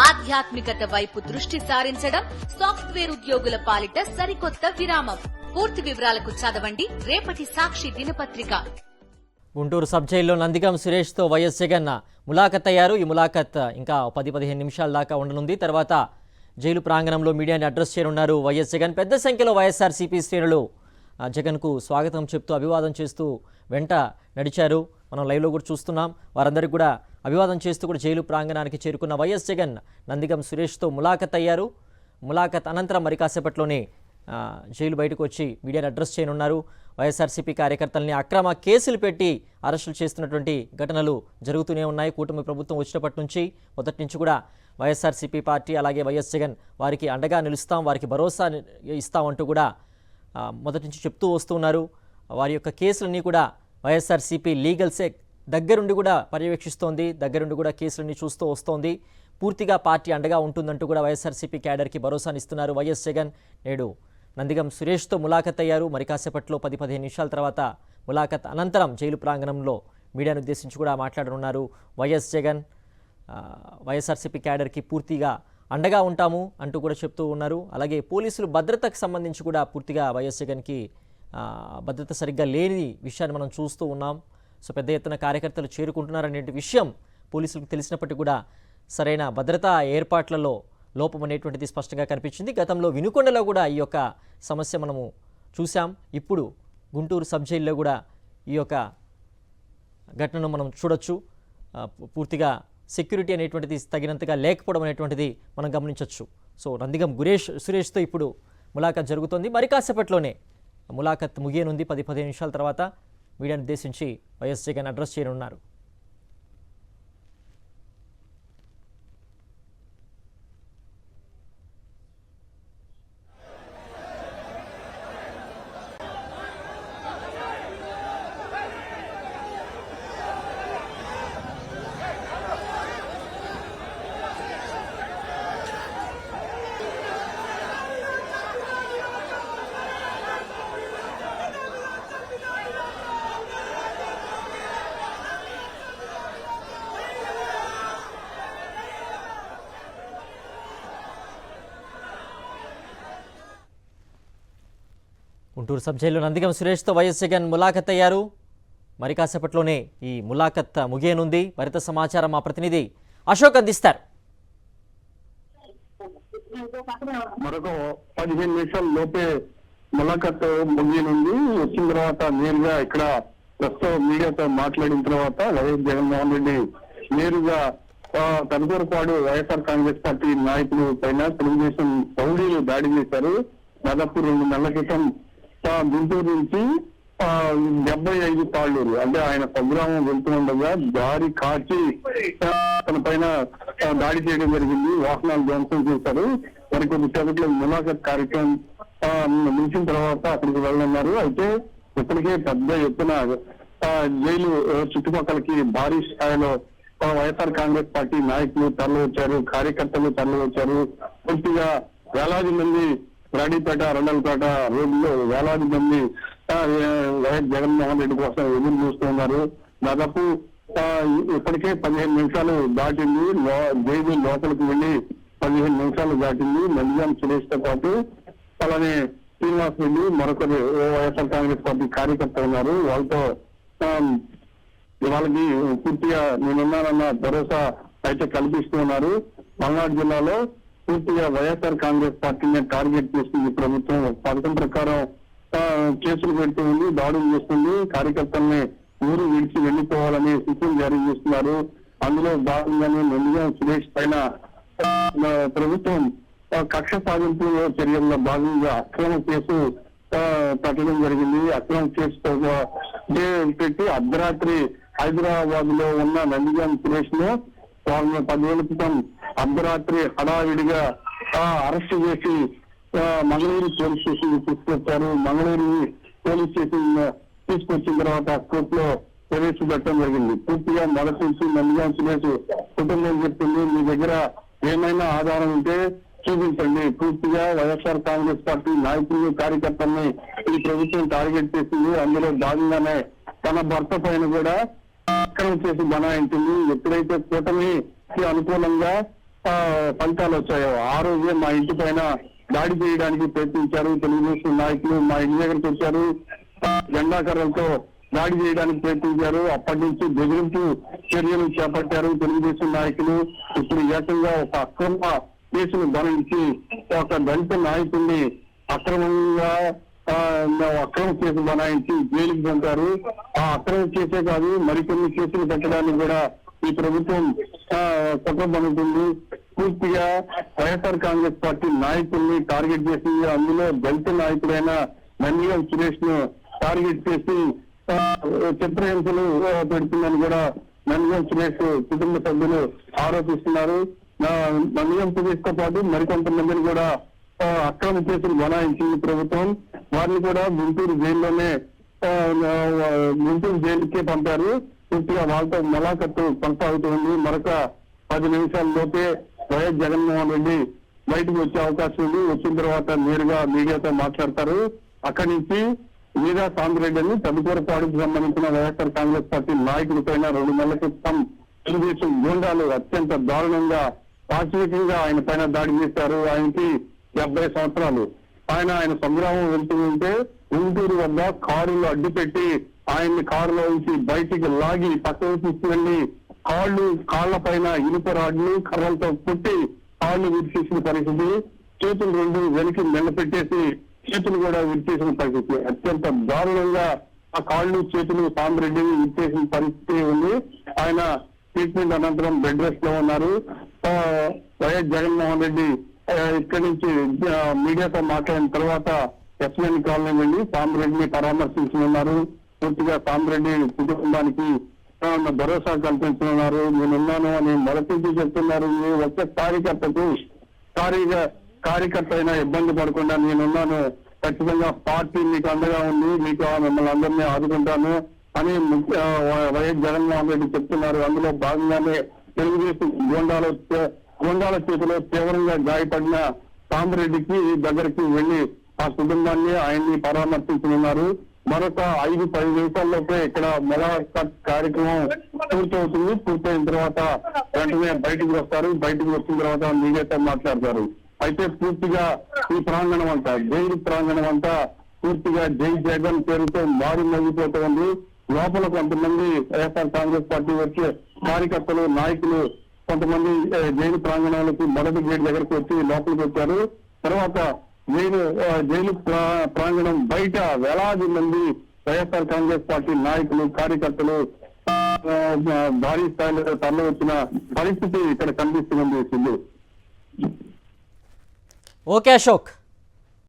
ఆధ్యాత్మికత వైపు దృష్టి సారించడం సాఫ్ట్వేర్ ఉద్యోగుల పాలిట సరికొత్త విరామం. పూర్తి వివరాలకు చదవండి రేపటి సాక్షి దినపత్రిక. గుంటూరు సబ్ జైల్లో నందిగం సురేష్తో వైఎస్ జగన్ ములాఖత్ అయ్యారు. ఈ ములాఖత్ ఇంకా 10-15 నిమిషాల దాకా ఉండనుంది. తర్వాత జైలు ప్రాంగణంలో మీడియాని అడ్రస్ చేయనున్నారు వైఎస్ జగన్. పెద్ద సంఖ్యలో వైఎస్ఆర్సీపీ శ్రేణులు జగన్కు స్వాగతం చెప్తూ అభివాదం చేస్తూ వెంట నడిచారు. మనం లైవ్లో కూడా చూస్తున్నాం. వారందరికీ కూడా అభివాదం చేస్తూ కూడా జైలు ప్రాంగణానికి చేరుకున్న వైఎస్ జగన్ నందిగం సురేష్తో ములాఖత్ అయ్యారు. ములాఖత్ అనంతరం మరి కాసేపట్లోనే జైలు బయటకు వచ్చి మీడియాని అడ్రస్ చేయనున్నారు. వైఎస్ఆర్సీపీ కార్యకర్తల్ని అక్రమ కేసులు పెట్టి అరెస్టులు చేస్తున్నటువంటి ఘటనలు జరుగుతూనే ఉన్నాయి. కూటమి ప్రభుత్వం వచ్చినప్పటి నుంచి మొదటి నుంచి కూడా వైఎస్ఆర్సీపీ పార్టీ అలాగే వైఎస్ జగన్ వారికి అండగా నిలుస్తాం, వారికి భరోసా ఇస్తామంటూ కూడా మొదటి నుంచి చెప్తూ వస్తున్నారు. వారి యొక్క కేసులన్నీ కూడా వైఎస్ఆర్సీపీ లీగల్ సెక్ దగ్గరుండి కూడా పర్యవేక్షిస్తోంది, దగ్గరుండి కూడా కేసులన్నీ చూస్తూ వస్తోంది. పూర్తిగా పార్టీ అండగా ఉంటుందంటూ కూడా వైఎస్ఆర్సీపీ క్యాడర్కి భరోసానిస్తున్నారు వైఎస్ జగన్. నేడు నందిగం సురేష్తో ములాఖత్ అయ్యారు. మరి కాసేపట్లో 10-15 నిమిషాల తర్వాత ములాఖత్ అనంతరం జైలు ప్రాంగణంలో మీడియాను ఉద్దేశించి కూడా మాట్లాడనున్నారు వైఎస్ జగన్. వైఎస్ఆర్సీపీ క్యాడర్కి పూర్తిగా అండగా ఉంటాము అంటూ కూడా చెప్తూ ఉన్నారు. అలాగే పోలీసులు భద్రతకు సంబంధించి కూడా పూర్తిగా వైఎస్ జగన్కి భద్రత సరిగ్గా లేని విషయాన్ని మనం చూస్తూ ఉన్నాం. సో పెద్ద ఎత్తున కార్యకర్తలు చేరుకుంటున్నారనే విషయం పోలీసులకు తెలిసినప్పటికీ కూడా సరైన భద్రతా ఏర్పాట్లలో లోపం అనేటువంటిది స్పష్టంగా కనిపించింది. గతంలో వినుకొండలో కూడా ఈ యొక్క సమస్య మనము చూసాం. ఇప్పుడు గుంటూరు సబ్ జైల్లో కూడా ఈ యొక్క ఘటనను మనం చూడొచ్చు. పూర్తిగా సెక్యూరిటీ అనేటువంటిది తగినంతగా లేకపోవడం అనేటువంటిది మనం గమనించవచ్చు. సో నందిగం సురేష్తో ఇప్పుడు ములాఖత్ జరుగుతోంది. మరి కాసేపట్లోనే ములాఖత్ ముగియనుంది. 10-15 నిమిషాల తర్వాత మీడియాను ఉద్దేశించి వైఎస్ జగన్ అడ్రస్ చేయనున్నారు. గుంటూరు సబ్ జైల్లో నందిగం సురేష్తో వైఎస్ జగన్ ములాఖత్ అయ్యారు. మరి కాసేపట్లోనే ఈ ములాఖత్ ముగియనుంది. మరింత సమాచారం మా ప్రతినిధి అశోక్ అందిస్తారు. మరొక 15 నిమిషాల లోపే ములాఖత్ ముగియనుంది. వచ్చిన తర్వాత నేరుగా ఇక్కడ ప్రస్తుతం మీడియాతో మాట్లాడిన తర్వాత వైఎస్ జగన్మోహన్ రెడ్డి నేరుగా కనుగోరపాడు వైఎస్ఆర్ కాంగ్రెస్ పార్టీ నాయకులు పైన తెలుగుదేశం రౌడీలు దాడి చేశారు. దాదాపు 2 నెలల క్రితం గుంటూరు నుంచి 75 తాళ్ళూరు అంటే ఆయన స్వగ్రామం వెళ్తుండగా దారి కాచి తన పైన దాడి చేయడం జరిగింది. వాహనాలు ధ్వంసం చేశారు. మరికొద్ది సేపట్లో ములాఖత్ కార్యక్రమం ముగిసిన తర్వాత అక్కడికి వెళ్ళనున్నారు. అయితే ఇప్పటికే పెద్ద ఎత్తున జైలు చుట్టుపక్కలకి భారీ స్థాయిలో వైఎస్ఆర్ కాంగ్రెస్ పార్టీ నాయకులు తరలి వచ్చారు, కార్యకర్తలు తరలి వచ్చారు. పూర్తిగా వేలాది మంది రాడిపేట, రండలపేట రోడ్లో వేలాది మంది వైఎస్ జగన్మోహన్ రెడ్డి కోసం ఎదురు చూస్తున్నారు. దాదాపు ఇప్పటికే 15 నిమిషాలు దాటింది. జైలు లోపలికి వెళ్లి 15 నిమిషాలు దాటింది. నందిగం సురేష్ తో పాటు అలానే శ్రీనివాస్ రెడ్డి మరొకరు వైఎస్ఆర్ కాంగ్రెస్ పార్టీ కార్యకర్త ఉన్నారు. వాళ్ళతో వాళ్ళకి పూర్తిగా నేనున్నానన్న భరోసా అయితే కల్పిస్తూ ఉన్నారు. పల్నాడు జిల్లాలో పూర్తిగా వైఎస్ఆర్ కాంగ్రెస్ పార్టీని టార్గెట్ చేస్తుంది ప్రభుత్వం. పథకం ప్రకారం కేసులు పెడుతూ ఉంది, దాడులు చేస్తుంది. కార్యకర్తల్ని ఊరు విడిచి వెళ్లిపోవాలని సూచనలు జారీ చేస్తున్నారు. అందులో భాగంగానే నందిగం సురేష్ పైన ప్రభుత్వం కక్ష సాధింపు చర్యల్లో భాగంగా అక్రమ కేసు పెట్టడం జరిగింది. అక్రమ కేసుతో పెట్టి అర్ధరాత్రి హైదరాబాద్ లో ఉన్న నందిగం సురేష్ ను 10 రోజుల క్రితం అర్ధరాత్రి హడావిడిగా అరెస్ట్ చేసి మంగళూరు పోలీస్ స్టేషన్ తీసుకొచ్చారు. మంగళూరు పోలీస్ స్టేషన్ తీసుకొచ్చిన తర్వాత కోర్టులో ప్రవేశపెట్టడం జరిగింది. పూర్తిగా మొదటి నుంచి నందిగం సురేష్ కుటుంబం చెప్తుంది, మీ దగ్గర ఏమైనా ఆధారం ఉంటే చూపించండి. పూర్తిగా వైఎస్ఆర్ కాంగ్రెస్ పార్టీ నాయకులు, కార్యకర్తల్ని ఈ ప్రభుత్వం టార్గెట్ చేసింది. అందులో భాగంగానే తన భర్త పైన కూడా అక్రమం చేసి బనాయించింది. ఎప్పుడైతే కూటమికి అనుకూలంగా ఫలితాలు వచ్చాయో ఆ రోజే మా ఇంటి పైన దాడి చేయడానికి ప్రయత్నించారు తెలుగుదేశం నాయకులు. మా ఇంటి దగ్గరికి వచ్చారు, జెండాకర్రలతో దాడి చేయడానికి ప్రయత్నించారు. అప్పటి నుంచి బెదిరింపు చర్యలు చేపట్టారు తెలుగుదేశం నాయకులు. ఇప్పుడు ఏకంగా ఒక అక్రమ కేసును బనాయించి ఒక దళిత నాయకుడిని అక్రమంగా అక్రమ కేసు బనాయించి జైలుకి పంపారు. ఆ అక్రమ కేసే కాదు, మరికొన్ని కేసులు పెట్టడానికి కూడా ఈ ప్రభుత్వం కుట్రపడుతుంది. పూర్తిగా వైఎస్ఆర్ కాంగ్రెస్ పార్టీ నాయకుల్ని టార్గెట్ చేసి, అందులో దళిత నాయకుడైన నందిగం సురేష్ ను టార్గెట్ చేసి చిత్రహింసలు పెడుతుందని కూడా నందిగం సురేష్ కుటుంబ సభ్యులు ఆరోపిస్తున్నారు. నందిగం సురేష్ తో పాటు మరికొంతమందిని కూడా అక్రమ కేసులు బనాయించింది ప్రభుత్వం. వారిని కూడా గుంటూరు జైలుకే పంపారు. పూర్తిగా వాళ్ళతో ములాఖత్తు కొనసాగుతుంది. మరొక 10 నిమిషాల లోపే వైఎస్ జగన్మోహన్ రెడ్డి బయటకు వచ్చే అవకాశం ఉంది. వచ్చిన తర్వాత నేరుగా మీడియాతో మాట్లాడతారు. అక్కడి నుంచి మీరా సాంబరెడ్డి అని తదుపరిపాడుకు సంబంధించిన వైఎస్ఆర్ కాంగ్రెస్ పార్టీ నాయకుడి పైన 2 నెలల క్రితం తెలుగుదేశం గూండాలు అత్యంత దారుణంగా పాశవికంగా ఆయన పైన దాడి చేశారు. ఆయనకి 70 సంవత్సరాలు. ఆయన సంగ్రామం వెళ్తూ ఉంటే గుంటూరు వద్ద కారులో అడ్డుపెట్టి ఆయన్ని కారులో నుంచి బయటికి లాగి పక్కకు తీసుకువెళ్లి కాళ్ల పైన ఇనుప రాడ్లు కర్రలతో కొట్టి కాళ్ళు విరిచేసిన పరిస్థితి. చేతులు 2 వెనక్కి నిలబెట్టేసి చేతులు కూడా విరిచేసిన పరిస్థితి. అత్యంత దారుణంగా ఆ కాళ్ళు చేతులు సాంబరెడ్డిని విరిచేసిన పరిస్థితి ఉంది. ఆయన ట్రీట్మెంట్ అనంతరం బెడ్ రెస్ట్ లో ఉన్నారు. వైఎస్ జగన్మోహన్ రెడ్డి ఇక్కడి నుంచి మీడియాతో మాట్లాడిన తర్వాత ఎస్ఎన్ కాలనీ వెళ్ళి సాంబరెడ్డిని పరామర్శించనున్నారు. పూర్తిగా సాంబరెడ్డి కుటుంబానికి భరోసా కల్పించనున్నారు. నేనున్నాను అని మొదటి చెప్తున్నారు. వచ్చే కార్యకర్త అయినా ఇబ్బంది పడకుండా నేనున్నాను, ఖచ్చితంగా పార్టీ మీకు అండగా ఉంది, మీకు మిమ్మల్ని అందరినీ ఆదుకుంటాను అని వైఎస్ జగన్మోహన్ రెడ్డి చెప్తున్నారు. అందులో భాగంగానే తెలుగుదేశం గోండాల చేతిలో తీవ్రంగా గాయపడిన సాంబరెడ్డికి దగ్గరికి వెళ్లి ఆ కుటుంబాన్ని ఆయన్ని పరామర్శించనున్నారు. మరొక 5-10 నిమిషాల్లోపే ఇక్కడ ములాఖత్ కార్యక్రమం పూర్తవుతుంది. పూర్తయిన తర్వాత వెంటనే బయటకు వస్తారు. బయటకు వచ్చిన తర్వాత మీడియాతో మాట్లాడతారు. అయితే పూర్తిగా ఈ ప్రాంగణం అంతా, జైలు ప్రాంగణం అంతా పూర్తిగా జై జగన్ పేరుతో మారి మోగిపోతుంది. లోపల కొంతమంది వైఎస్ఆర్ కాంగ్రెస్ పార్టీ వచ్చే కార్యకర్తలు, నాయకులు కొంతమంది జైలు ప్రాంగణాలకు మొదటి గేట్ దగ్గరకు వచ్చి లోపలికి వచ్చారు. తర్వాత జైలు ప్రాంగణం బయట వేలాది మంది వైఎస్ఆర్ కాంగ్రెస్ పార్టీ నాయకులు, కార్యకర్తలు భారీ స్థాయిలో తరలి వచ్చిన పరిస్థితి ఇక్కడ కనిపిస్తుంది. ఓకే అశోక్.